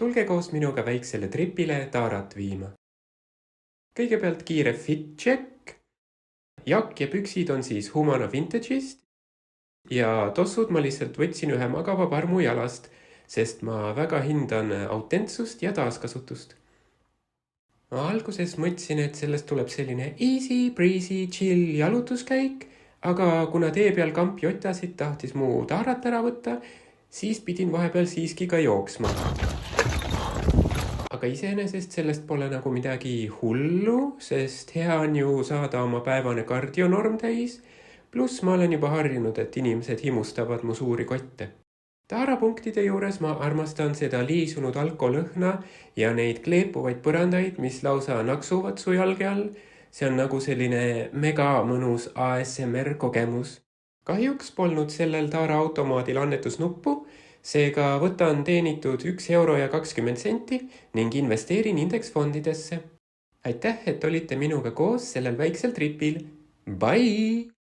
tulge koos minuga väiksele tripile Tarat viima. Kõigepealt kiire fit check. Jakk ja püksid on siis Humana Vintage'ist ja tossud ma lihtsalt võtsin ühe magava parmu jalast, sest ma väga hindan autentsust ja taaskasutust. Ma alguses mõtlesin, et sellest tuleb selline easy, breezy, chill jalutuskäik, aga kuna tee peal kamp jotasid tahtis mu Tarat ära võtta, siis pidin vahepeal siiski ka jooksma. Aga iseenesest sellest pole nagu midagi hullu, sest hea on ju saada oma päevane kardionorm täis, pluss ma olen juba harjunud, et inimesed himustavad mu suuri kotte. Taarapunktide juures ma armastan seda liisunud alkolõhna ja neid kleepuvaid põrandaid, mis lausa naksuvad su jalge all. See on nagu selline mega mõnus ASMR kogemus. Kahjuks polnud sellel Taara automaadil annetusnuppu, seega võtan teenitud 1,20 € ning investeerin indeksfondidesse. Aitäh, et olite minuga koos sellel väiksel tripil. Bye!